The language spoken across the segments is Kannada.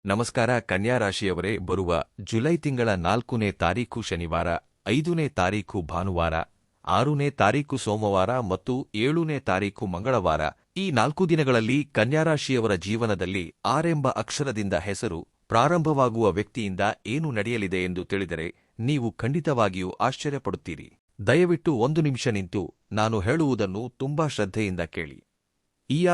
ನಮಸ್ಕಾರ ಕನ್ಯಾ ರಾಶಿಯವರೇ, ಬರುವ ಜುಲೈ ತಿಂಗಳ 4ನೇ ತಾರೀಖು ಶನಿವಾರ, 5ನೇ ತಾರೀಖು ಭಾನುವಾರ, 6ನೇ ತಾರೀಖು ಸೋಮವಾರ ಮತ್ತು 7ನೇ ತಾರೀಖು ಮಂಗಳವಾರ ಈ 4 ದಿನಗಳಲ್ಲಿ ಕನ್ಯಾರಾಶಿಯವರ ಜೀವನದಲ್ಲಿ ಆರ್ ಎಂಬ ಅಕ್ಷರದಿಂದ ಹೆಸರು ಪ್ರಾರಂಭವಾಗುವ ವ್ಯಕ್ತಿಯಿಂದ ಏನು ನಡೆಯಲಿದೆ ಎಂದು ತಿಳಿದರೆ ನೀವು ಖಂಡಿತವಾಗಿಯೂ ಆಶ್ಚರ್ಯಪಡುತ್ತೀರಿ. ದಯವಿಟ್ಟು 1 ನಿಮಿಷ ನಿಂತು ನಾನು ಹೇಳುವುದನ್ನು ತುಂಬಾ ಶ್ರದ್ಧೆಯಿಂದ ಕೇಳಿ.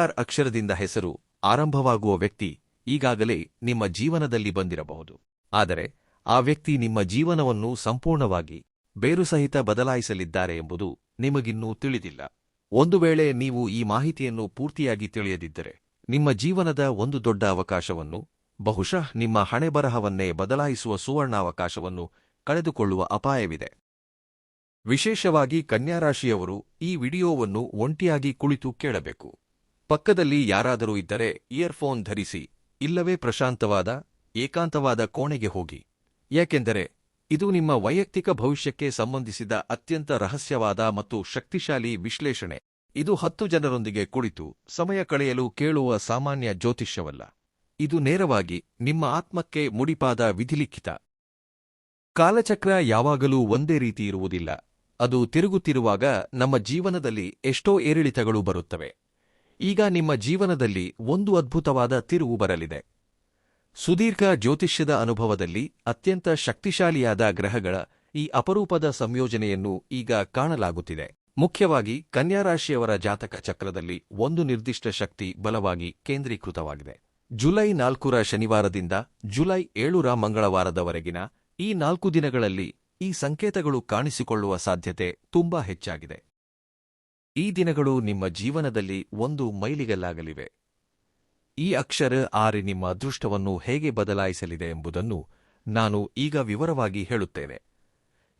ಆರ್ ಅಕ್ಷರದಿಂದ ಹೆಸರು ಆರಂಭವಾಗುವ ವ್ಯಕ್ತಿ ಈಗಾಗಲೇ ನಿಮ್ಮ ಜೀವನದಲ್ಲಿ ಬಂದಿರಬಹುದು. ಆದರೆ ಆ ವ್ಯಕ್ತಿ ನಿಮ್ಮ ಜೀವನವನ್ನು ಸಂಪೂರ್ಣವಾಗಿ ಬೇರುಸಹಿತ ಬದಲಾಯಿಸಲಿದ್ದಾರೆ ಎಂಬುದು ನಿಮಗಿನ್ನೂ ತಿಳಿದಿಲ್ಲ. ಒಂದು ವೇಳೆ ನೀವು ಈ ಮಾಹಿತಿಯನ್ನು ಪೂರ್ತಿಯಾಗಿ ತಿಳಿಯದಿದ್ದರೆ ನಿಮ್ಮ ಜೀವನದ ಒಂದು ದೊಡ್ಡ ಅವಕಾಶವನ್ನು, ಬಹುಶಃ ನಿಮ್ಮ ಹಣೆಬರಹವನ್ನೇ ಬದಲಾಯಿಸುವ ಸುವರ್ಣಾವಕಾಶವನ್ನು ಕಳೆದುಕೊಳ್ಳುವ ಅಪಾಯವಿದೆ. ವಿಶೇಷವಾಗಿ ಕನ್ಯಾರಾಶಿಯವರು ಈ ವಿಡಿಯೋವನ್ನು ಒಂಟಿಯಾಗಿ ಕುಳಿತು ಕೇಳಬೇಕು. ಪಕ್ಕದಲ್ಲಿ ಯಾರಾದರೂ ಇದ್ದರೆ ಇಯರ್ಫೋನ್ ಧರಿಸಿ, ಇಲ್ಲವೇ ಪ್ರಶಾಂತವಾದ ಏಕಾಂತವಾದ ಕೋಣೆಗೆ ಹೋಗಿ. ಏಕೆಂದರೆ ಇದು ನಿಮ್ಮ ವೈಯಕ್ತಿಕ ಭವಿಷ್ಯಕ್ಕೆ ಸಂಬಂಧಿಸಿದ ಅತ್ಯಂತ ರಹಸ್ಯವಾದ ಮತ್ತು ಶಕ್ತಿಶಾಲಿ ವಿಶ್ಲೇಷಣೆ. ಇದು 10 ಜನರೊಂದಿಗೆ ಕುಳಿತು ಸಮಯ ಕಳೆಯಲು ಕೇಳುವ ಸಾಮಾನ್ಯ ಜ್ಯೋತಿಷ್ಯವಲ್ಲ. ಇದು ನೇರವಾಗಿ ನಿಮ್ಮ ಆತ್ಮಕ್ಕೆ ಮುಡಿಪಾದ ವಿಧಿಲಿಖಿತ. ಕಾಲಚಕ್ರ ಯಾವಾಗಲೂ ಒಂದೇ ರೀತಿ ಇರುವುದಿಲ್ಲ. ಅದು ತಿರುಗುತ್ತಿರುವಾಗ ನಮ್ಮ ಜೀವನದಲ್ಲಿ ಎಷ್ಟೋ ಏರಿಳಿತಗಳು ಬರುತ್ತವೆ. ಈಗ ನಿಮ್ಮ ಜೀವನದಲ್ಲಿ ಒಂದು ಅದ್ಭುತವಾದ ತಿರುವು ಬರಲಿದೆ. ಸುದೀರ್ಘ ಜ್ಯೋತಿಷ್ಯದ ಅನುಭವದಲ್ಲಿ ಅತ್ಯಂತ ಶಕ್ತಿಶಾಲಿಯಾದ ಗ್ರಹಗಳ ಈ ಅಪರೂಪದ ಸಂಯೋಜನೆಯನ್ನು ಈಗ ಕಾಣಲಾಗುತ್ತಿದೆ. ಮುಖ್ಯವಾಗಿ ಕನ್ಯಾರಾಶಿಯವರ ಜಾತಕ ಚಕ್ರದಲ್ಲಿ ಒಂದು ನಿರ್ದಿಷ್ಟ ಶಕ್ತಿ ಬಲವಾಗಿ ಕೇಂದ್ರೀಕೃತವಾಗಿದೆ. ಜುಲೈ 4ರ ಶನಿವಾರದಿಂದ ಜುಲೈ 7ರ ಮಂಗಳವಾರದವರೆಗಿನ ಈ 4 ದಿನಗಳಲ್ಲಿ ಈ ಸಂಕೇತಗಳು ಕಾಣಿಸಿಕೊಳ್ಳುವ ಸಾಧ್ಯತೆ ತುಂಬಾ ಹೆಚ್ಚಾಗಿದೆ. ಈ ದಿನಗಳು ನಿಮ್ಮ ಜೀವನದಲ್ಲಿ ಒಂದು ಮೈಲಿಗಲ್ಲಾಗಲಿವೆ. ಈ ಅಕ್ಷರ ಆರ್ ನಿಮ್ಮ ಅದೃಷ್ಟವನ್ನು ಹೇಗೆ ಬದಲಾಯಿಸಲಿದೆ ಎಂಬುದನ್ನು ನಾನು ಈಗ ವಿವರವಾಗಿ ಹೇಳುತ್ತೇನೆ.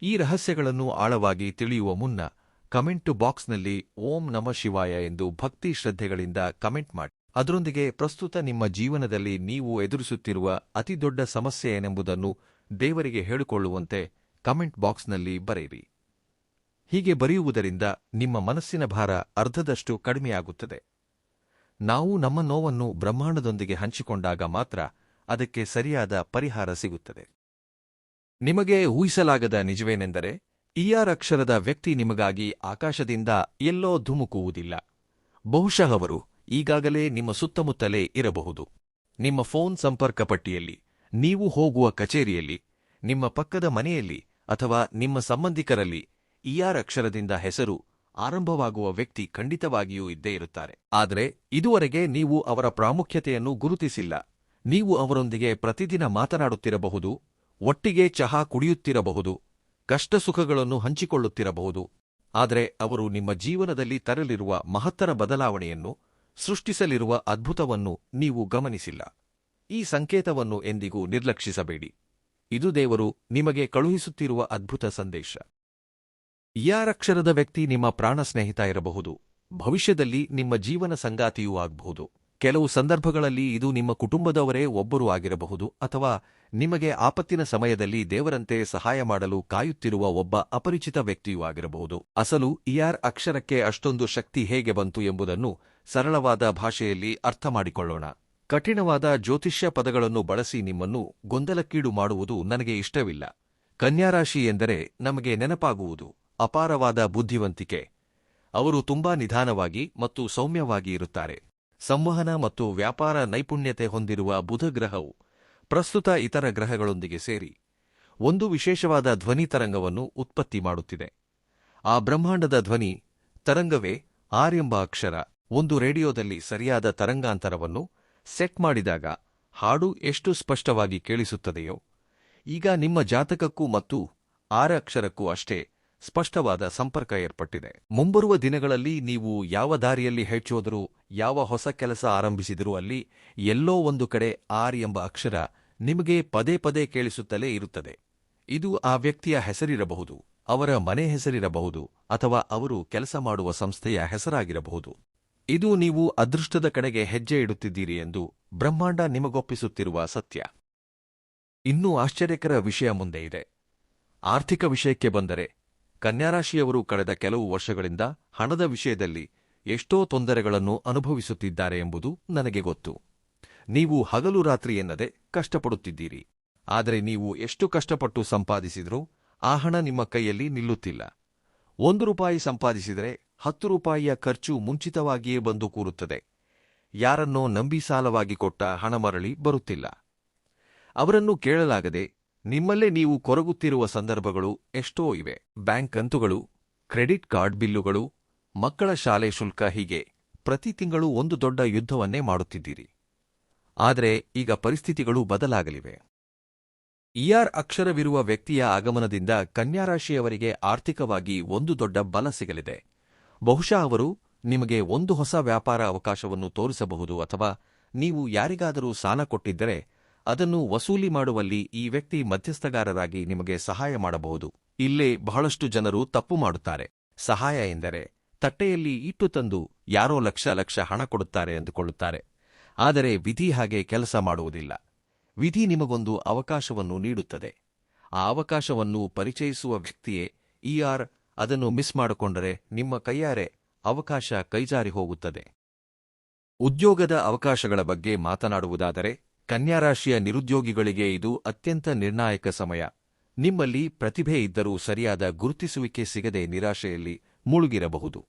ಈ ರಹಸ್ಯಗಳನ್ನು ಆಳವಾಗಿ ತಿಳಿಯುವ ಮುನ್ನ ಕಮೆಂಟ್ ಬಾಕ್ಸ್ನಲ್ಲಿ ಓಂ ನಮಃ ಶಿವಾಯ ಎಂದು ಭಕ್ತಿ ಶ್ರದ್ಧೆಗಳಿಂದ ಕಮೆಂಟ್ ಮಾಡಿ. ಅದರೊಂದಿಗೆ ಪ್ರಸ್ತುತ ನಿಮ್ಮ ಜೀವನದಲ್ಲಿ ನೀವು ಎದುರಿಸುತ್ತಿರುವ ಅತಿದೊಡ್ಡ ಸಮಸ್ಯೆ ಏನೆಂಬುದನ್ನು ದೇವರಿಗೆ ಹೇಳಿಕೊಳ್ಳುವಂತೆ ಕಮೆಂಟ್ ಬಾಕ್ಸ್ನಲ್ಲಿ ಬರೆಯಿರಿ. ಹೀಗೆ ಬರೆಯುವುದರಿಂದ ನಿಮ್ಮ ಮನಸ್ಸಿನ ಭಾರ ಅರ್ಧದಷ್ಟು ಕಡಿಮೆಯಾಗುತ್ತದೆ. ನಾವು ನಮ್ಮ ನೋವನ್ನು ಬ್ರಹ್ಮಾಂಡದೊಂದಿಗೆ ಹಂಚಿಕೊಂಡಾಗ ಮಾತ್ರ ಅದಕ್ಕೆ ಸರಿಯಾದ ಪರಿಹಾರ ಸಿಗುತ್ತದೆ. ನಿಮಗೆ ಊಹಿಸಲಾಗದ ನಿಜವೇನೆಂದರೆ, ಆರ್ ಅಕ್ಷರದ ವ್ಯಕ್ತಿ ನಿಮಗಾಗಿ ಆಕಾಶದಿಂದ ಎಲ್ಲೋ ಧುಮುಕುವುದಿಲ್ಲ. ಬಹುಶಃ ಅವರು ಈಗಾಗಲೇ ನಿಮ್ಮ ಸುತ್ತಮುತ್ತಲೇ ಇರಬಹುದು. ನಿಮ್ಮ ಫೋನ್ ಸಂಪರ್ಕ ಪಟ್ಟಿಯಲ್ಲಿ, ನೀವು ಹೋಗುವ ಕಚೇರಿಯಲ್ಲಿ, ನಿಮ್ಮ ಪಕ್ಕದ ಮನೆಯಲ್ಲಿ ಅಥವಾ ನಿಮ್ಮ ಸಂಬಂಧಿಕರಲ್ಲಿ ಆರ್ ಅಕ್ಷರದಿಂದ ಹೆಸರು ಆರಂಭವಾಗುವ ವ್ಯಕ್ತಿ ಖಂಡಿತವಾಗಿಯೂ ಇದ್ದೇ ಇರುತ್ತಾರೆ. ಆದರೆ ಇದುವರೆಗೆ ನೀವು ಅವರ ಪ್ರಾಮುಖ್ಯತೆಯನ್ನು ಗುರುತಿಸಿಲ್ಲ. ನೀವು ಅವರೊಂದಿಗೆ ಪ್ರತಿದಿನ ಮಾತನಾಡುತ್ತಿರಬಹುದು, ಒಟ್ಟಿಗೆ ಚಹಾ ಕುಡಿಯುತ್ತಿರಬಹುದು, ಕಷ್ಟ ಸುಖಗಳನ್ನು ಹಂಚಿಕೊಳ್ಳುತ್ತಿರಬಹುದು. ಆದರೆ ಅವರು ನಿಮ್ಮ ಜೀವನದಲ್ಲಿ ತರಲಿರುವ ಮಹತ್ತರ ಬದಲಾವಣೆಯನ್ನು, ಸೃಷ್ಟಿಸಲಿರುವ ಅದ್ಭುತವನ್ನು ನೀವು ಗಮನಿಸಿಲ್ಲ. ಈ ಸಂಕೇತವನ್ನು ಎಂದಿಗೂ ನಿರ್ಲಕ್ಷಿಸಬೇಡಿ. ಇದು ದೇವರು ನಿಮಗೆ ಕಳುಹಿಸುತ್ತಿರುವ ಅದ್ಭುತ ಸಂದೇಶ. ಆರ್ ಅಕ್ಷರದ ವ್ಯಕ್ತಿ ನಿಮ್ಮ ಪ್ರಾಣ ಸ್ನೇಹಿತ ಇರಬಹುದು, ಭವಿಷ್ಯದಲ್ಲಿ ನಿಮ್ಮ ಜೀವನ ಸಂಗಾತಿಯೂ ಆಗಬಹುದು. ಕೆಲವು ಸಂದರ್ಭಗಳಲ್ಲಿ ಇದು ನಿಮ್ಮ ಕುಟುಂಬದವರೇ ಒಬ್ಬರೂ ಆಗಿರಬಹುದು, ಅಥವಾ ನಿಮಗೆ ಆಪತ್ತಿನ ಸಮಯದಲ್ಲಿ ದೇವರಂತೆ ಸಹಾಯ ಮಾಡಲು ಕಾಯುತ್ತಿರುವ ಒಬ್ಬ ಅಪರಿಚಿತ ವ್ಯಕ್ತಿಯೂ ಆಗಿರಬಹುದು. ಅಸಲು ಆರ್ ಅಕ್ಷರಕ್ಕೆ ಅಷ್ಟೊಂದು ಶಕ್ತಿ ಹೇಗೆ ಬಂತು ಎಂಬುದನ್ನು ಸರಳವಾದ ಭಾಷೆಯಲ್ಲಿ ಅರ್ಥಮಾಡಿಕೊಳ್ಳೋಣ. ಕಠಿಣವಾದ ಜ್ಯೋತಿಷ್ಯ ಪದಗಳನ್ನು ಬಳಸಿ ನಿಮ್ಮನ್ನು ಗೊಂದಲಕ್ಕೀಡು ಮಾಡುವುದು ನನಗೆ ಇಷ್ಟವಿಲ್ಲ. ಕನ್ಯಾರಾಶಿ ಎಂದರೆ ನಮಗೆ ನೆನಪಾಗುವುದು ಅಪಾರವಾದ ಬುದ್ಧಿವಂತಿಕೆ. ಅವರು ತುಂಬಾ ನಿಧಾನವಾಗಿ ಮತ್ತು ಸೌಮ್ಯವಾಗಿ ಇರುತ್ತಾರೆ. ಸಂವಹನ ಮತ್ತು ವ್ಯಾಪಾರ ನೈಪುಣ್ಯತೆ ಹೊಂದಿರುವ ಬುಧ ಗ್ರಹವು ಪ್ರಸ್ತುತ ಇತರ ಗ್ರಹಗಳೊಂದಿಗೆ ಸೇರಿ ಒಂದು ವಿಶೇಷವಾದ ಧ್ವನಿ ತರಂಗವನ್ನು ಉತ್ಪತ್ತಿ ಮಾಡುತ್ತಿದೆ. ಆ ಬ್ರಹ್ಮಾಂಡದ ಧ್ವನಿ ತರಂಗವೇ ಆರ್ ಎಂಬ ಅಕ್ಷರ. ಒಂದು ರೇಡಿಯೋದಲ್ಲಿ ಸರಿಯಾದ ತರಂಗಾಂತರವನ್ನು ಸೆಟ್ ಮಾಡಿದಾಗ ಹಾಡು ಎಷ್ಟು ಸ್ಪಷ್ಟವಾಗಿ ಕೇಳಿಸುತ್ತದೆಯೋ, ಈಗ ನಿಮ್ಮ ಜಾತಕಕ್ಕೂ ಮತ್ತು ಆರ್ ಅಕ್ಷರಕ್ಕೂ ಅಷ್ಟೇ ಸ್ಪಷ್ಟವಾದ ಸಂಪರ್ಕ ಏರ್ಪಟ್ಟಿದೆ. ಮುಂಬರುವ ದಿನಗಳಲ್ಲಿ ನೀವು ಯಾವ ದಾರಿಯಲ್ಲಿ ಹೆಚ್ಚೋದರೂ, ಯಾವ ಹೊಸ ಕೆಲಸ ಆರಂಭಿಸಿದರೂ ಅಲ್ಲಿ ಎಲ್ಲೋ ಒಂದು ಕಡೆ ಆರ್ ಎಂಬ ಅಕ್ಷರ ನಿಮಗೆ ಪದೇ ಪದೇ ಕೇಳಿಸುತ್ತಲೇ ಇರುತ್ತದೆ. ಇದು ಆ ವ್ಯಕ್ತಿಯ ಹೆಸರಿರಬಹುದು, ಅವರ ಮನೆ ಹೆಸರಿರಬಹುದು, ಅಥವಾ ಅವರು ಕೆಲಸ ಮಾಡುವ ಸಂಸ್ಥೆಯ ಹೆಸರಾಗಿರಬಹುದು. ಇದು ನೀವು ಅದೃಷ್ಟದ ಕಡೆಗೆ ಹೆಜ್ಜೆ ಇಡುತ್ತಿದ್ದೀರಿ ಎಂದು ಬ್ರಹ್ಮಾಂಡ ನಿಮಗೊಪ್ಪಿಸುತ್ತಿರುವ ಸತ್ಯ. ಇನ್ನೂ ಆಶ್ಚರ್ಯಕರ ವಿಷಯ ಮುಂದೆ ಇದೆ. ಆರ್ಥಿಕ ವಿಷಯಕ್ಕೆ ಬಂದರೆ, ಕನ್ಯಾರಾಶಿಯವರು ಕಳೆದ ಕೆಲವು ವರ್ಷಗಳಿಂದ ಹಣದ ವಿಷಯದಲ್ಲಿ ಎಷ್ಟೋ ತೊಂದರೆಗಳನ್ನು ಅನುಭವಿಸುತ್ತಿದ್ದಾರೆ ಎಂಬುದು ನನಗೆ ಗೊತ್ತು. ನೀವು ಹಗಲು ರಾತ್ರಿ ಎನ್ನದೆ ಕಷ್ಟಪಡುತ್ತಿದ್ದೀರಿ. ಆದರೆ ನೀವು ಎಷ್ಟು ಕಷ್ಟಪಟ್ಟು ಸಂಪಾದಿಸಿದ್ರೂ ಆ ಹಣ ನಿಮ್ಮ ಕೈಯಲ್ಲಿ ನಿಲ್ಲುತ್ತಿಲ್ಲ. 1 ರೂಪಾಯಿ ಸಂಪಾದಿಸಿದರೆ 10 ರೂಪಾಯಿಯ ಖರ್ಚು ಮುಂಚಿತವಾಗಿಯೇ ಬಂದು ಕೂರುತ್ತದೆ. ಯಾರನ್ನೋ ನಂಬಿ ಸಾಲವಾಗಿ ಕೊಟ್ಟ ಹಣ ಮರಳಿ ಬರುತ್ತಿಲ್ಲ. ಅವರನ್ನು ಕೇಳಲಾಗದೆ ನಿಮ್ಮಲ್ಲೇ ನೀವು ಕೊರಗುತ್ತಿರುವ ಸಂದರ್ಭಗಳು ಎಷ್ಟೋ ಇವೆ. ಬ್ಯಾಂಕ್ ಕಂತುಗಳು, ಕ್ರೆಡಿಟ್ ಕಾರ್ಡ್ ಬಿಲ್ಲುಗಳು, ಮಕ್ಕಳ ಶಾಲೆ ಶುಲ್ಕ, ಹೀಗೆ ಪ್ರತಿ ತಿಂಗಳು ಒಂದು ದೊಡ್ಡ ಯುದ್ಧವನ್ನೇ ಮಾಡುತ್ತಿದ್ದೀರಿ. ಆದರೆ ಈಗ ಪರಿಸ್ಥಿತಿಗಳು ಬದಲಾಗಲಿವೆ. ಇಆರ್ ಅಕ್ಷರವಿರುವ ವ್ಯಕ್ತಿಯ ಆಗಮನದಿಂದ ಕನ್ಯಾರಾಶಿಯವರಿಗೆ ಆರ್ಥಿಕವಾಗಿ ಒಂದು ದೊಡ್ಡ ಬಲ ಸಿಗಲಿದೆ. ಬಹುಶಃ ಅವರು ನಿಮಗೆ ಒಂದು ಹೊಸ ವ್ಯಾಪಾರ ಅವಕಾಶವನ್ನು ತೋರಿಸಬಹುದು, ಅಥವಾ ನೀವು ಯಾರಿಗಾದರೂ ಸಾಲ ಕೊಟ್ಟಿದ್ದರೆ ಅದನ್ನು ವಸೂಲಿ ಮಾಡುವಲ್ಲಿ ಈ ವ್ಯಕ್ತಿ ಮಧ್ಯಸ್ಥಗಾರರಾಗಿ ನಿಮಗೆ ಸಹಾಯ ಮಾಡಬಹುದು. ಇಲ್ಲೇ ಬಹಳಷ್ಟು ಜನರು ತಪ್ಪು ಮಾಡುತ್ತಾರೆ. ಸಹಾಯ ಎಂದರೆ ತಟ್ಟೆಯಲ್ಲಿ ಇಟ್ಟು ತಂದು ಯಾರೋ ಲಕ್ಷ ಹಣ ಕೊಡುತ್ತಾರೆ ಎಂದುಕೊಳ್ಳುತ್ತಾರೆ. ಆದರೆ ವಿಧಿ ಹಾಗೆ ಕೆಲಸ ಮಾಡುವುದಿಲ್ಲ. ವಿಧಿ ನಿಮಗೊಂದು ಅವಕಾಶವನ್ನು ನೀಡುತ್ತದೆ. ಆ ಅವಕಾಶವನ್ನು ಪರಿಚಯಿಸುವ ವ್ಯಕ್ತಿಯೇ ಇಆರ್. ಅದನ್ನು ಮಿಸ್ ಮಾಡಿಕೊಂಡರೆ ನಿಮ್ಮ ಕೈಯಾರೆ ಅವಕಾಶ ಕೈಜಾರಿ ಹೋಗುತ್ತದೆ. ಉದ್ಯೋಗದ ಅವಕಾಶಗಳ ಬಗ್ಗೆ ಮಾತನಾಡುವುದಾದರೆ ಕನ್ಯಾರಾಶಿಯ ನಿರುದ್ಯೋಗಿಗಳಿಗೆ ಇದು ಅತ್ಯಂತ ನಿರ್ಣಾಯಕ ಸಮಯ. ನಿಮ್ಮಲ್ಲಿ ಪ್ರತಿಭೆ ಇದ್ದರೂ ಸರಿಯಾದ ಗುರುತಿಸುವಿಕೆ ಸಿಗದೆ ನಿರಾಶೆಯಲ್ಲಿ ಮುಳುಗಿರಬಹುದು.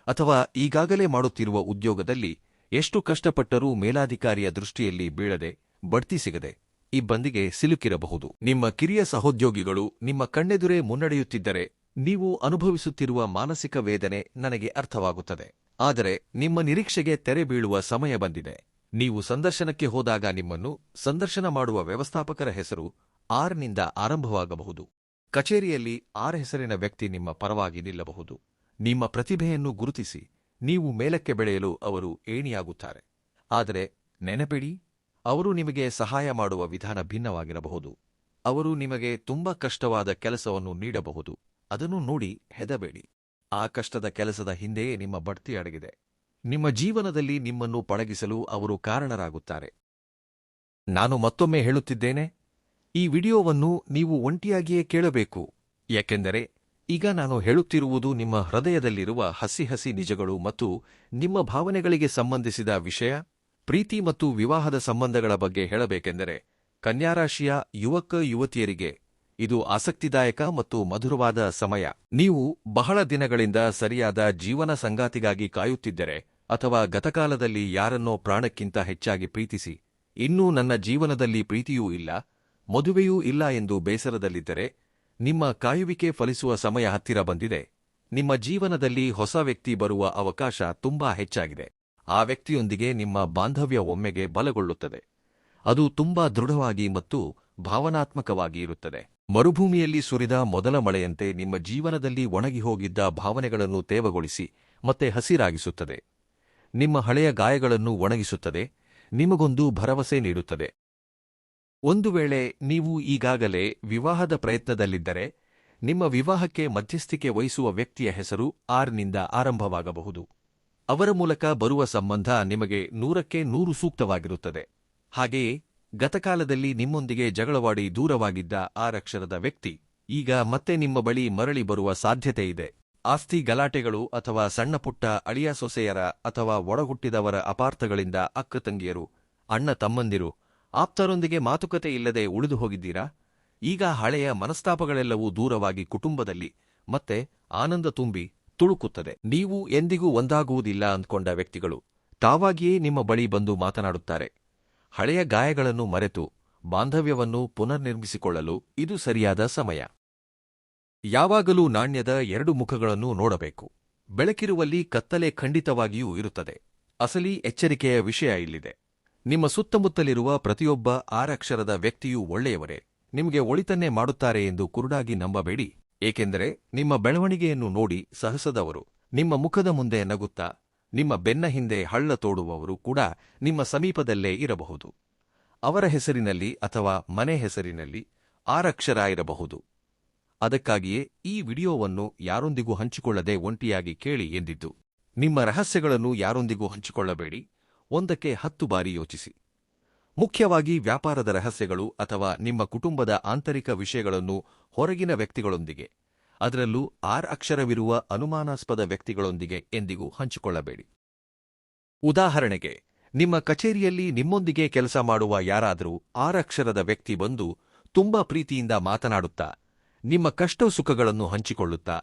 ಅಥವಾ ಈಗಾಗಲೇ ಮಾಡುತ್ತಿರುವ ಉದ್ಯೋಗದಲ್ಲಿ ಎಷ್ಟು ಕಷ್ಟಪಟ್ಟರೂ ಮೇಲಾಧಿಕಾರಿಯ ದೃಷ್ಟಿಯಲ್ಲಿ ಬೀಳದೆ ಬಡ್ತಿ ಸಿಗದೆ ಇಬ್ಬಂದಿಗೆ ಸಿಲುಕಿರಬಹುದು. ನಿಮ್ಮ ಕಿರಿಯ ಸಹೋದ್ಯೋಗಿಗಳು ನಿಮ್ಮ ಕಣ್ಣೆದುರೇ ಮುನ್ನಡೆಯುತ್ತಿದ್ದರೆ ನೀವು ಅನುಭವಿಸುತ್ತಿರುವ ಮಾನಸಿಕ ವೇದನೆ ನನಗೆ ಅರ್ಥವಾಗುತ್ತದೆ. ಆದರೆ ನಿಮ್ಮ ನಿರೀಕ್ಷೆಗೆ ತೆರೆ ಬೀಳುವ ಸಮಯ ಬಂದಿದೆ. ನೀವು ಸಂದರ್ಶನಕ್ಕೆ ಹೋದಾಗ ನಿಮ್ಮನ್ನು ಸಂದರ್ಶನ ಮಾಡುವ ವ್ಯವಸ್ಥಾಪಕರ ಹೆಸರು ಆರ್ ನಿಂದ ಆರಂಭವಾಗಬಹುದು. ಕಚೇರಿಯಲ್ಲಿ ಆರ್ ಹೆಸರಿನ ವ್ಯಕ್ತಿ ನಿಮ್ಮ ಪರವಾಗಿ ನಿಲ್ಲಬಹುದು. ನಿಮ್ಮ ಪ್ರತಿಭೆಯನ್ನು ಗುರುತಿಸಿ ನೀವು ಮೇಲಕ್ಕೆ ಬೆಳೆಯಲು ಅವರು ಏಣಿಯಾಗುತ್ತಾರೆ. ಆದರೆ ನೆನಪಿಡಿ, ಅವರು ನಿಮಗೆ ಸಹಾಯ ಮಾಡುವ ವಿಧಾನ ಭಿನ್ನವಾಗಿರಬಹುದು. ಅವರು ನಿಮಗೆ ತುಂಬಾ ಕಷ್ಟವಾದ ಕೆಲಸವನ್ನು ನೀಡಬಹುದು. ಅದನ್ನು ನೋಡಿ ಹೆದಬೇಡಿ. ಆ ಕಷ್ಟದ ಕೆಲಸದ ಹಿಂದೆಯೇ ನಿಮ್ಮ ಬಡ್ತಿ ಅಡಗಿದೆ. ನಿಮ್ಮ ಜೀವನದಲ್ಲಿ ನಿಮ್ಮನ್ನು ಪಳಗಿಸಲು ಅವರು ಕಾರಣರಾಗುತ್ತಾರೆ. ನಾನು ಮತ್ತೊಮ್ಮೆ ಹೇಳುತ್ತಿದ್ದೇನೆ, ಈ ವಿಡಿಯೋವನ್ನು ನೀವು ಒಂಟಿಯಾಗಿಯೇ ಕೇಳಬೇಕು. ಯಾಕೆಂದರೆ ಈಗ ನಾನು ಹೇಳುತ್ತಿರುವುದು ನಿಮ್ಮ ಹೃದಯದಲ್ಲಿರುವ ಹಸಿ ನಿಜಗಳು ಮತ್ತು ನಿಮ್ಮ ಭಾವನೆಗಳಿಗೆ ಸಂಬಂಧಿಸಿದ ವಿಷಯ. ಪ್ರೀತಿ ಮತ್ತು ವಿವಾಹದ ಸಂಬಂಧಗಳ ಬಗ್ಗೆ ಹೇಳಬೇಕೆಂದರೆ ಕನ್ಯಾರಾಶಿಯ ಯುವಕ-ಯುವತಿಯರಿಗೆ ಇದು ಆಸಕ್ತಿದಾಯಕ ಮತ್ತು ಮಧುರವಾದ ಸಮಯ. ನೀವು ಬಹಳ ದಿನಗಳಿಂದ ಸರಿಯಾದ ಜೀವನ ಸಂಗಾತಿಗಾಗಿ ಕಾಯುತ್ತಿದ್ದರೆ, ಅಥವಾ ಗತಕಾಲದಲ್ಲಿ ಯಾರನ್ನೋ ಪ್ರಾಣಕ್ಕಿಂತ ಹೆಚ್ಚಾಗಿ ಪ್ರೀತಿಸಿ ಇನ್ನೂ ನನ್ನ ಜೀವನದಲ್ಲಿ ಪ್ರೀತಿಯೂ ಇಲ್ಲ, ಮದುವೆಯೂ ಇಲ್ಲ ಎಂದು ಬೇಸರದಲ್ಲಿದ್ದರೆ, ನಿಮ್ಮ ಕಾಯುವಿಕೆ ಫಲಿಸುವ ಸಮಯ ಹತ್ತಿರ ಬಂದಿದೆ. ನಿಮ್ಮ ಜೀವನದಲ್ಲಿ ಹೊಸ ವ್ಯಕ್ತಿ ಬರುವ ಅವಕಾಶ ತುಂಬಾ ಹೆಚ್ಚಾಗಿದೆ. ಆ ವ್ಯಕ್ತಿಯೊಂದಿಗೆ ನಿಮ್ಮ ಬಾಂಧವ್ಯ ಒಮ್ಮೆಗೆ ಬಲಗೊಳ್ಳುತ್ತದೆ. ಅದು ತುಂಬಾ ದೃಢವಾಗಿ ಮತ್ತು ಭಾವನಾತ್ಮಕವಾಗಿ ಇರುತ್ತದೆ. ಮರುಭೂಮಿಯಲ್ಲಿ ಸುರಿದ ಮೊದಲ ಮಳೆಯಂತೆ ನಿಮ್ಮ ಜೀವನದಲ್ಲಿ ಒಣಗಿಹೋಗಿದ್ದ ಭಾವನೆಗಳನ್ನು ತೇವಗೊಳಿಸಿ ಮತ್ತೆ ಹಸಿರಾಗಿಸುತ್ತದೆ. ನಿಮ್ಮ ಹಳೆಯ ಗಾಯಗಳನ್ನು ಒಣಗಿಸುತ್ತದೆ, ನಿಮಗೊಂದು ಭರವಸೆ ನೀಡುತ್ತದೆ. ಒಂದು ವೇಳೆ ನೀವು ಈಗಾಗಲೇ ವಿವಾಹದ ಪ್ರಯತ್ನದಲ್ಲಿದ್ದರೆ, ನಿಮ್ಮ ವಿವಾಹಕ್ಕೆ ಮಧ್ಯಸ್ಥಿಕೆ ವಹಿಸುವ ವ್ಯಕ್ತಿಯ ಹೆಸರು ಆರ್ ನಿಂದ ಆರಂಭವಾಗಬಹುದು. ಅವರ ಮೂಲಕ ಬರುವ ಸಂಬಂಧ ನಿಮಗೆ 100ಕ್ಕೆ 100 ಸೂಕ್ತವಾಗಿರುತ್ತದೆ. ಹಾಗೆಯೇ ಗತಕಾಲದಲ್ಲಿ ನಿಮ್ಮೊಂದಿಗೆ ಜಗಳವಾಡಿ ದೂರವಾಗಿದ್ದ ಆರ್ ಅಕ್ಷರದ ವ್ಯಕ್ತಿ ಈಗ ಮತ್ತೆ ನಿಮ್ಮ ಬಳಿ ಮರಳಿ ಬರುವ ಸಾಧ್ಯತೆ ಇದೆ. ಆಸ್ತಿ ಗಲಾಟೆಗಳು ಅಥವಾ ಸಣ್ಣಪುಟ್ಟ ಅಳಿಯ ಸೊಸೆಯರ ಅಥವಾ ಒಡಹುಟ್ಟಿದವರ ಅಪಾರ್ಥಗಳಿಂದ ಅಕ್ಕ ತಂಗಿಯರು, ಅಣ್ಣ ತಮ್ಮಂದಿರು, ಆಪ್ತರೊಂದಿಗೆ ಮಾತುಕತೆ ಇಲ್ಲದೆ ಉಳಿದು ಹೋಗಿದ್ದೀರಾ? ಈಗ ಹಳೆಯ ಮನಸ್ತಾಪಗಳೆಲ್ಲವೂ ದೂರವಾಗಿ ಕುಟುಂಬದಲ್ಲಿ ಮತ್ತೆ ಆನಂದ ತುಂಬಿ ತುಳುಕುತ್ತದೆ. ನೀವು ಎಂದಿಗೂ ಒಂದಾಗುವುದಿಲ್ಲ ಅಂದ್ಕೊಂಡ ವ್ಯಕ್ತಿಗಳು ತಾವಾಗಿಯೇ ನಿಮ್ಮ ಬಳಿ ಬಂದು ಮಾತನಾಡುತ್ತಾರೆ. ಹಳೆಯ ಗಾಯಗಳನ್ನು ಮರೆತು ಬಾಂಧವ್ಯವನ್ನು ಪುನರ್ನಿರ್ಮಿಸಿಕೊಳ್ಳಲು ಇದು ಸರಿಯಾದ ಸಮಯ. ಯಾವಾಗಲೂ ನಾಣ್ಯದ 2 ಮುಖಗಳನ್ನು ನೋಡಬೇಕು. ಬೆಳಕಿರುವಲ್ಲಿ ಕತ್ತಲೆ ಖಂಡಿತವಾಗಿಯೂ ಇರುತ್ತದೆ. ಅಸಲಿ ಎಚ್ಚರಿಕೆಯ ವಿಷಯ ಇಲ್ಲಿದೆ. ನಿಮ್ಮ ಸುತ್ತಮುತ್ತಲಿರುವ ಪ್ರತಿಯೊಬ್ಬ ಆರ್ ಅಕ್ಷರದ ವ್ಯಕ್ತಿಯೂ ಒಳ್ಳೆಯವರೇ, ನಿಮಗೆ ಒಳಿತನ್ನೇ ಮಾಡುತ್ತಾರೆ ಎಂದು ಕುರುಡಾಗಿ ನಂಬಬೇಡಿ. ಏಕೆಂದರೆ ನಿಮ್ಮ ಬೆಳವಣಿಗೆಯನ್ನು ನೋಡಿ ಸಹಸದವರು ನಿಮ್ಮ ಮುಖದ ಮುಂದೆ ನಗುತ್ತಾ ನಿಮ್ಮ ಬೆನ್ನ ಹಿಂದೆ ಹಳ್ಳ ತೋಡುವವರು ಕೂಡ ನಿಮ್ಮ ಸಮೀಪದಲ್ಲೇ ಇರಬಹುದು. ಅವರ ಹೆಸರಿನಲ್ಲಿ ಅಥವಾ ಮನೆ ಹೆಸರಿನಲ್ಲಿ ಆರ್ ಅಕ್ಷರ ಇರಬಹುದು. ಅದಕ್ಕಾಗಿಯೇ ಈ ವಿಡಿಯೋವನ್ನು ಯಾರೊಂದಿಗೂ ಹಂಚಿಕೊಳ್ಳದೆ ಒಂಟಿಯಾಗಿ ಕೇಳಿ ಎಂದಿದ್ದು. ನಿಮ್ಮ ರಹಸ್ಯಗಳನ್ನು ಯಾರೊಂದಿಗೂ ಹಂಚಿಕೊಳ್ಳಬೇಡಿ. 1ಕ್ಕೆ 10 ಬಾರಿ ಯೋಚಿಸಿ. ಮುಖ್ಯವಾಗಿ ವ್ಯಾಪಾರದ ರಹಸ್ಯಗಳು ಅಥವಾ ನಿಮ್ಮ ಕುಟುಂಬದ ಆಂತರಿಕ ವಿಷಯಗಳನ್ನು ಹೊರಗಿನ ವ್ಯಕ್ತಿಗಳೊಂದಿಗೆ, ಅದರಲ್ಲೂ ಆರ್ ಅಕ್ಷರವಿರುವ ಅನುಮಾನಾಸ್ಪದ ವ್ಯಕ್ತಿಗಳೊಂದಿಗೆ ಎಂದಿಗೂ ಹಂಚಿಕೊಳ್ಳಬೇಡಿ. ಉದಾಹರಣೆಗೆ, ನಿಮ್ಮ ಕಚೇರಿಯಲ್ಲಿ ನಿಮ್ಮೊಂದಿಗೆ ಕೆಲಸ ಮಾಡುವ ಯಾರಾದರೂ 6 ಅಕ್ಷರದ ವ್ಯಕ್ತಿ ಬಂದು ತುಂಬಾ ಪ್ರೀತಿಯಿಂದ ಮಾತನಾಡುತ್ತಾ ನಿಮ್ಮ ಕಷ್ಟ ಸುಖಗಳನ್ನು ಹಂಚಿಕೊಳ್ಳುತ್ತಾ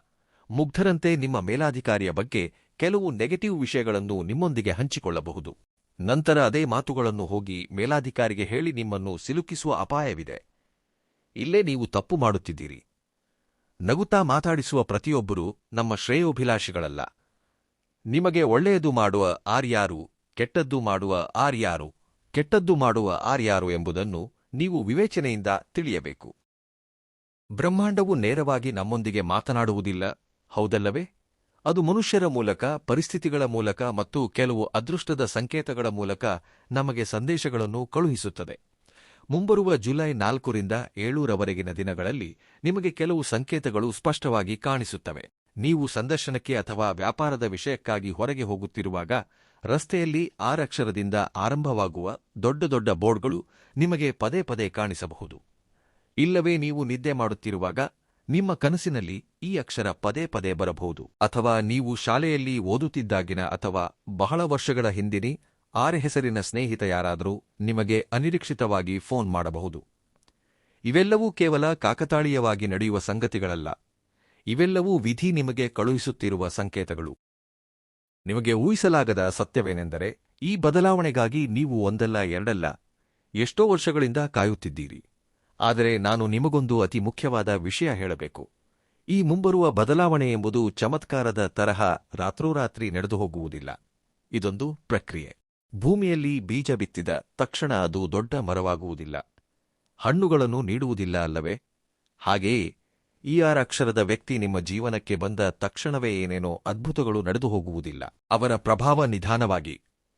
ಮುಗ್ಧರಂತೆ ನಿಮ್ಮ ಮೇಲಾಧಿಕಾರಿಯ ಬಗ್ಗೆ ಕೆಲವು ನೆಗೆಟಿವ್ ವಿಷಯಗಳನ್ನು ನಿಮ್ಮೊಂದಿಗೆ ಹಂಚಿಕೊಳ್ಳಬಹುದು. ನಂತರ ಅದೇ ಮಾತುಗಳನ್ನು ಹೋಗಿ ಮೇಲಾಧಿಕಾರಿಗೆ ಹೇಳಿ ನಿಮ್ಮನ್ನು ಸಿಲುಕಿಸುವ ಅಪಾಯವಿದೆ. ಇಲ್ಲೇ ನೀವು ತಪ್ಪು ಮಾಡುತ್ತಿದ್ದೀರಿ. ನಗುತ್ತಾ ಮಾತಾಡಿಸುವ ಪ್ರತಿಯೊಬ್ಬರೂ ನಮ್ಮ ಶ್ರೇಯೋಭಿಲಾಷಿಗಳಲ್ಲ. ನಿಮಗೆ ಒಳ್ಳೆಯದು ಮಾಡುವ ಆರ್ಯಾರು, ಕೆಟ್ಟದ್ದು ಮಾಡುವ ಆರ್ಯಾರು, ಕೆಟ್ಟದ್ದು ಮಾಡುವ ಆರ್ಯಾರು ಎಂಬುದನ್ನು ನೀವು ವಿವೇಚನೆಯಿಂದ ತಿಳಿಯಬೇಕು. ಬ್ರಹ್ಮಾಂಡವು ನೇರವಾಗಿ ನಮ್ಮೊಂದಿಗೆ ಮಾತನಾಡುವುದಿಲ್ಲ, ಹೌದಲ್ಲವೇ? ಅದು ಮನುಷ್ಯರ ಮೂಲಕ, ಪರಿಸ್ಥಿತಿಗಳ ಮೂಲಕ ಮತ್ತು ಕೆಲವು ಅದೃಷ್ಟದ ಸಂಕೇತಗಳ ಮೂಲಕ ನಮಗೆ ಸಂದೇಶಗಳನ್ನು ಕಳುಹಿಸುತ್ತದೆ. ಮುಂಬರುವ ಜುಲೈ 4ರಿಂದ 7ರವರೆಗಿನ ದಿನಗಳಲ್ಲಿ ನಿಮಗೆ ಕೆಲವು ಸಂಕೇತಗಳು ಸ್ಪಷ್ಟವಾಗಿ ಕಾಣಿಸುತ್ತವೆ. ನೀವು ಸಂದರ್ಶನಕ್ಕೆ ಅಥವಾ ವ್ಯಾಪಾರದ ವಿಷಯಕ್ಕಾಗಿ ಹೊರಗೆ ಹೋಗುತ್ತಿರುವಾಗ ರಸ್ತೆಯಲ್ಲಿ 6 ಅಕ್ಷರದಿಂದ ಆರಂಭವಾಗುವ ದೊಡ್ಡ ದೊಡ್ಡ ಬೋರ್ಡ್ಗಳು ನಿಮಗೆ ಪದೇ ಪದೇ ಕಾಣಿಸಬಹುದು. ಇಲ್ಲವೇ ನೀವು ನಿದ್ದೆ ಮಾಡುತ್ತಿರುವಾಗ ನಿಮ್ಮ ಕನಸಿನಲ್ಲಿ ಈ ಅಕ್ಷರ ಪದೇ ಪದೇ ಬರಬಹುದು. ಅಥವಾ ನೀವು ಶಾಲೆಯಲ್ಲಿ ಓದುತ್ತಿದ್ದಾಗಿನ ಅಥವಾ ಬಹಳ ವರ್ಷಗಳ ಹಿಂದಿನ 6 ಹೆಸರಿನ ಸ್ನೇಹಿತ ಯಾರಾದರೂ ನಿಮಗೆ ಅನಿರೀಕ್ಷಿತವಾಗಿ ಫೋನ್ ಮಾಡಬಹುದು. ಇವೆಲ್ಲವೂ ಕೇವಲ ಕಾಕತಾಳೀಯವಾಗಿ ನಡೆಯುವ ಸಂಗತಿಗಳಲ್ಲ. ಇವೆಲ್ಲವೂ ವಿಧಿ ನಿಮಗೆ ಕಳುಹಿಸುತ್ತಿರುವ ಸಂಕೇತಗಳು. ನಿಮಗೆ ಊಹಿಸಲಾಗದ ಸತ್ಯವೇನೆಂದರೆ, ಈ ಬದಲಾವಣೆಗಾಗಿ ನೀವು ಒಂದಲ್ಲ ಎರಡಲ್ಲ ಎಷ್ಟೋ ವರ್ಷಗಳಿಂದ ಕಾಯುತ್ತಿದ್ದೀರಿ. ಆದರೆ ನಾನು ನಿಮಗೊಂದು ಅತಿ ಮುಖ್ಯವಾದ ವಿಷಯ ಹೇಳಬೇಕು. ಈ ಮುಂಬರುವ ಬದಲಾವಣೆ ಎಂಬುದು ಚಮತ್ಕಾರದ ತರಹ ರಾತ್ರೋರಾತ್ರಿ ನಡೆದು ಹೋಗುವುದಿಲ್ಲ. ಇದೊಂದು ಪ್ರಕ್ರಿಯೆ. ಭೂಮಿಯಲ್ಲಿ ಬೀಜ ಬಿತ್ತಿದ ತಕ್ಷಣ ಅದು ದೊಡ್ಡ ಮರವಾಗುವುದಿಲ್ಲ, ಹಣ್ಣುಗಳನ್ನು ನೀಡುವುದಿಲ್ಲ ಅಲ್ಲವೇ? ಹಾಗೆಯೇ ಈ 6 ಅಕ್ಷರದ ವ್ಯಕ್ತಿ ನಿಮ್ಮ ಜೀವನಕ್ಕೆ ಬಂದ ತಕ್ಷಣವೇ ಏನೇನೋ ಅದ್ಭುತಗಳು ನಡೆದು ಹೋಗುವುದಿಲ್ಲ. ಅವರ ಪ್ರಭಾವ ನಿಧಾನವಾಗಿ,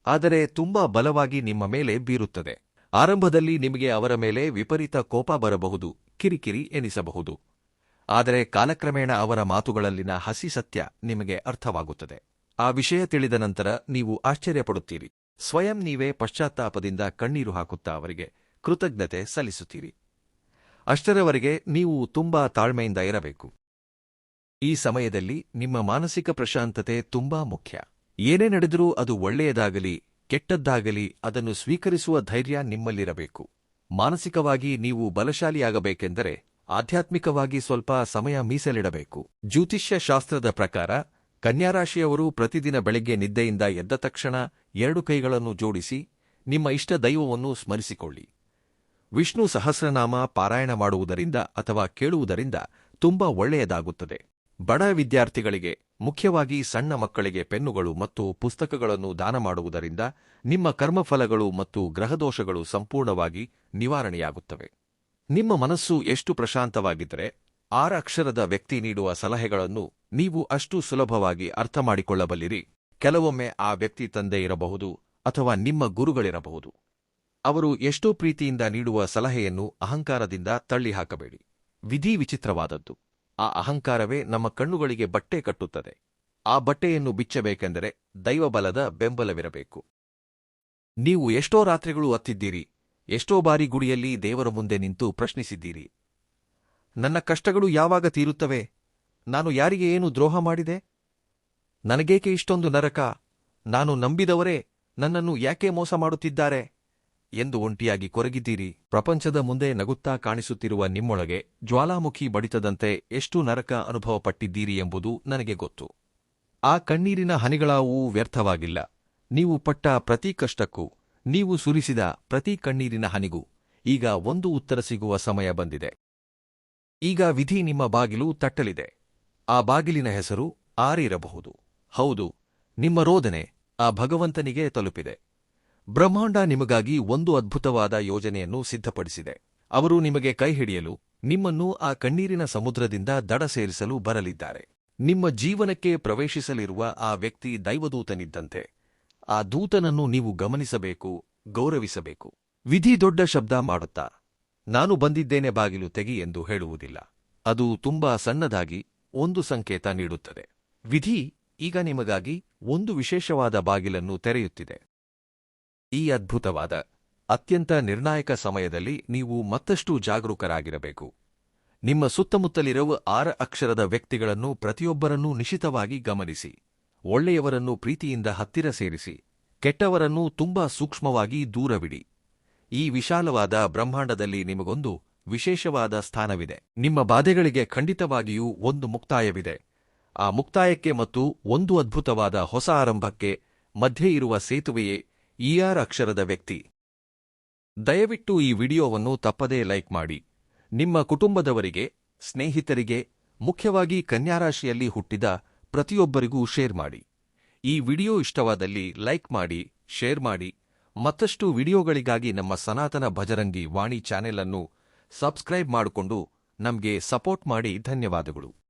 ಆದರೆ ತುಂಬಾ ಬಲವಾಗಿ ನಿಮ್ಮ ಮೇಲೆ ಬೀರುತ್ತದೆ. ಆರಂಭದಲ್ಲಿ ನಿಮಗೆ ಅವರ ಮೇಲೆ ವಿಪರೀತ ಕೋಪ ಬರಬಹುದು, ಕಿರಿಕಿರಿ ಎನಿಸಬಹುದು. ಆದರೆ ಕಾಲಕ್ರಮೇಣ ಅವರ ಮಾತುಗಳಲ್ಲಿನ ಹಸಿ ಸತ್ಯ ನಿಮಗೆ ಅರ್ಥವಾಗುತ್ತದೆ. ಆ ವಿಷಯ ತಿಳಿದ ನಂತರ ನೀವು ಆಶ್ಚರ್ಯಪಡುತ್ತೀರಿ. ಸ್ವಯಂ ನೀವೇ ಪಶ್ಚಾತ್ತಾಪದಿಂದ ಕಣ್ಣೀರು ಹಾಕುತ್ತಾ ಅವರಿಗೆ ಕೃತಜ್ಞತೆ ಸಲ್ಲಿಸುತ್ತೀರಿ. ಅಷ್ಟರವರೆಗೆ ನೀವು ತುಂಬಾ ತಾಳ್ಮೆಯಿಂದ ಇರಬೇಕು. ಈ ಸಮಯದಲ್ಲಿ ನಿಮ್ಮ ಮಾನಸಿಕ ಪ್ರಶಾಂತತೆ ತುಂಬಾ ಮುಖ್ಯ. ಏನೇ ನಡೆದರೂ ಅದು ಒಳ್ಳೆಯದಾಗಲಿ ಕೆಟ್ಟದ್ದಾಗಲಿ ಅದನ್ನು ಸ್ವೀಕರಿಸುವ ಧೈರ್ಯ ನಿಮ್ಮಲ್ಲಿರಬೇಕು. ಮಾನಸಿಕವಾಗಿ ನೀವು ಬಲಶಾಲಿಯಾಗಬೇಕೆಂದರೆ ಆಧ್ಯಾತ್ಮಿಕವಾಗಿ ಸ್ವಲ್ಪ ಸಮಯ ಮೀಸಲಿಡಬೇಕು. ಜ್ಯೋತಿಷ್ಯ ಶಾಸ್ತ್ರದ ಪ್ರಕಾರ ಕನ್ಯಾರಾಶಿಯವರು ಪ್ರತಿದಿನ ಬೆಳಗ್ಗೆ ನಿದ್ದೆಯಿಂದ ಎದ್ದ ತಕ್ಷಣ 2 ಕೈಗಳನ್ನು ಜೋಡಿಸಿ ನಿಮ್ಮ ಇಷ್ಟ ದೈವವನ್ನು ಸ್ಮರಿಸಿಕೊಳ್ಳಿ. ವಿಷ್ಣು ಸಹಸ್ರನಾಮ ಪಾರಾಯಣ ಮಾಡುವುದರಿಂದ ಅಥವಾ ಕೇಳುವುದರಿಂದ ತುಂಬಾ ಒಳ್ಳೆಯದಾಗುತ್ತದೆ. ಬಡ ವಿದ್ಯಾರ್ಥಿಗಳಿಗೆ, ಮುಖ್ಯವಾಗಿ ಸಣ್ಣ ಮಕ್ಕಳಿಗೆ ಪೆನ್ನುಗಳು ಮತ್ತು ಪುಸ್ತಕಗಳನ್ನು ದಾನ ಮಾಡುವುದರಿಂದ ನಿಮ್ಮ ಕರ್ಮಫಲಗಳು ಮತ್ತು ಗ್ರಹದೋಷಗಳು ಸಂಪೂರ್ಣವಾಗಿ ನಿವಾರಣೆಯಾಗುತ್ತವೆ. ನಿಮ್ಮ ಮನಸ್ಸು ಎಷ್ಟು ಪ್ರಶಾಂತವಾಗಿದ್ದರೆ 6 ಅಕ್ಷರದ ವ್ಯಕ್ತಿ ನೀಡುವ ಸಲಹೆಗಳನ್ನು ನೀವು ಅಷ್ಟು ಸುಲಭವಾಗಿ ಅರ್ಥಮಾಡಿಕೊಳ್ಳಬಲ್ಲಿರಿ. ಕೆಲವೊಮ್ಮೆ ಆ ವ್ಯಕ್ತಿ ತಂದೆ ಇರಬಹುದು ಅಥವಾ ನಿಮ್ಮ ಗುರುಗಳಿರಬಹುದು. ಅವರು ಎಷ್ಟೋ ಪ್ರೀತಿಯಿಂದ ನೀಡುವ ಸಲಹೆಯನ್ನು ಅಹಂಕಾರದಿಂದ ತಳ್ಳಿಹಾಕಬೇಡಿ. ವಿಧಿ ವಿಚಿತ್ರವಾದದ್ದು. ಆ ಅಹಂಕಾರವೇ ನಮ್ಮ ಕಣ್ಣುಗಳಿಗೆ ಬಟ್ಟೆ ಕಟ್ಟುತ್ತದೆ. ಆ ಬಟ್ಟೆಯನ್ನು ಬಿಚ್ಚಬೇಕೆಂದರೆ ದೈವಬಲದ ಬೆಂಬಲವಿರಬೇಕು. ನೀವು ಎಷ್ಟೋ ರಾತ್ರಿಗಳು ಅತ್ತಿದ್ದೀರಿ, ಎಷ್ಟೋ ಬಾರಿ ಗುಡಿಯಲ್ಲಿ ದೇವರ ಮುಂದೆ ನಿಂತು ಪ್ರಶ್ನಿಸಿದ್ದೀರಿ, ನನ್ನ ಕಷ್ಟಗಳು ಯಾವಾಗ ತೀರುತ್ತವೆ? ನಾನು ಯಾರಿಗೆ ಏನು ದ್ರೋಹ ಮಾಡಿದೆ? ನನಗೇಕೆ ಇಷ್ಟೊಂದು ನರಕ? ನಾನು ನಂಬಿದವರೇ ನನ್ನನ್ನು ಯಾಕೆ ಮೋಸ ಮಾಡುತ್ತಿದ್ದಾರೆ ಎಂದು ಒಂಟಿಯಾಗಿ ಕೊರಗಿದ್ದೀರಿ. ಪ್ರಪಂಚದ ಮುಂದೆ ನಗುತ್ತಾ ಕಾಣಿಸುತ್ತಿರುವ ನಿಮ್ಮೊಳಗೆ ಜ್ವಾಲಾಮುಖಿ ಬಡಿತದಂತೆ ಎಷ್ಟು ನರಕ ಅನುಭವಪಟ್ಟಿದ್ದೀರಿ ಎಂಬುದು ನನಗೆ ಗೊತ್ತು. ಆ ಕಣ್ಣೀರಿನ ಹನಿಗಳಾವೂ ವ್ಯರ್ಥವಾಗಿಲ್ಲ. ನೀವು ಪಟ್ಟ ಪ್ರತಿ ಕಷ್ಟಕ್ಕೂ, ನೀವು ಸುರಿಸಿದ ಪ್ರತಿ ಕಣ್ಣೀರಿನ ಹನಿಗೂ ಈಗ ಒಂದು ಉತ್ತರ ಸಿಗುವ ಸಮಯ ಬಂದಿದೆ. ಈಗ ವಿಧಿ ನಿಮ್ಮ ಬಾಗಿಲು ತಟ್ಟಲಿದೆ. ಆ ಬಾಗಿಲಿನ ಹೆಸರು ಆರಿರಬಹುದು. ಹೌದು, ನಿಮ್ಮ ರೋದನೆ ಆ ಭಗವಂತನಿಗೆ ತಲುಪಿದೆ. ಬ್ರಹ್ಮಾಂಡ ನಿಮಗಾಗಿ ಒಂದು ಅದ್ಭುತವಾದ ಯೋಜನೆಯನ್ನು ಸಿದ್ಧಪಡಿಸಿದೆ. ಅವರು ನಿಮಗೆ ಕೈಹಿಡಿಯಲು, ನಿಮ್ಮನ್ನು ಆ ಕಣ್ಣೀರಿನ ಸಮುದ್ರದಿಂದ ದಡ ಸೇರಿಸಲು ಬರಲಿದ್ದಾರೆ. ನಿಮ್ಮ ಜೀವನಕ್ಕೆ ಪ್ರವೇಶಿಸಲಿರುವ ಆ ವ್ಯಕ್ತಿ ದೈವದೂತನಿದ್ದಂತೆ. ಆ ದೂತನನ್ನು ನೀವು ಗಮನಿಸಬೇಕು, ಗೌರವಿಸಬೇಕು. ವಿಧಿ ದೊಡ್ಡ ಶಬ್ದ ಮಾಡುತ್ತಾ ನಾನು ಬಂದಿದ್ದೇನೆ ಬಾಗಿಲು ತೆಗಿ ಎಂದು ಹೇಳುವುದಿಲ್ಲ. ಅದು ತುಂಬಾ ಸಣ್ಣದಾಗಿ ಒಂದು ಸಂಕೇತ ನೀಡುತ್ತದೆ. ವಿಧಿ ಈಗ ನಿಮಗಾಗಿ ಒಂದು ವಿಶೇಷವಾದ ಬಾಗಿಲನ್ನು ತೆರೆಯುತ್ತಿದೆ. ಈ ಅದ್ಭುತವಾದ, ಅತ್ಯಂತ ನಿರ್ಣಾಯಕ ಸಮಯದಲ್ಲಿ ನೀವು ಮತ್ತಷ್ಟು ಜಾಗರೂಕರಾಗಿರಬೇಕು. ನಿಮ್ಮ ಸುತ್ತಮುತ್ತಲಿರುವ 6 ಅಕ್ಷರದ ವ್ಯಕ್ತಿಗಳನ್ನು ಪ್ರತಿಯೊಬ್ಬರನ್ನೂ ನಿಶಿತವಾಗಿ ಗಮನಿಸಿ. ಒಳ್ಳೆಯವರನ್ನು ಪ್ರೀತಿಯಿಂದ ಹತ್ತಿರ ಸೇರಿಸಿ, ಕೆಟ್ಟವರನ್ನು ತುಂಬಾ ಸೂಕ್ಷ್ಮವಾಗಿ ದೂರವಿಡಿ. ಈ ವಿಶಾಲವಾದ ಬ್ರಹ್ಮಾಂಡದಲ್ಲಿ ನಿಮಗೊಂದು ವಿಶೇಷವಾದ ಸ್ಥಾನವಿದೆ. ನಿಮ್ಮ ಬಾಧೆಗಳಿಗೆ ಖಂಡಿತವಾಗಿಯೂ ಒಂದು ಮುಕ್ತಾಯವಿದೆ. ಆ ಮುಕ್ತಾಯಕ್ಕೆ ಮತ್ತು ಒಂದು ಅದ್ಭುತವಾದ ಹೊಸ ಆರಂಭಕ್ಕೆ ಮಧ್ಯೆ ಇರುವ ಸೇತುವೆಯೇ ER ಅಕ್ಷರದ ವ್ಯಕ್ತಿ. ದಯವಿಟ್ಟು ಈ ವಿಡಿಯೋವನ್ನು ತಪ್ಪದೇ ಲೈಕ್ ಮಾಡಿ. ನಿಮ್ಮ ಕುಟುಂಬದವರಿಗೆ, ಸ್ನೇಹಿತರಿಗೆ, ಮುಖ್ಯವಾಗಿ ಕನ್ಯಾರಾಶಿಯಲ್ಲಿ ಹುಟ್ಟಿದ ಪ್ರತಿಯೊಬ್ಬರಿಗೂ ಶೇರ್ ಮಾಡಿ. ಈ ವಿಡಿಯೋ ಇಷ್ಟವಾದಲ್ಲಿ ಲೈಕ್ ಮಾಡಿ, ಶೇರ್ ಮಾಡಿ. ಮತ್ತಷ್ಟು ವಿಡಿಯೋಗಳಿಗಾಗಿ ನಮ್ಮ ಸನಾತನ ಭಜರಂಗಿ ವಾಣಿ ಚಾನೆಲ್ ಅನ್ನು ಸಬ್ಸ್ಕ್ರೈಬ್ ಮಾಡಿಕೊಂಡು ನಮಗೆ ಸಪೋರ್ಟ್ ಮಾಡಿ. ಧನ್ಯವಾದಗಳು.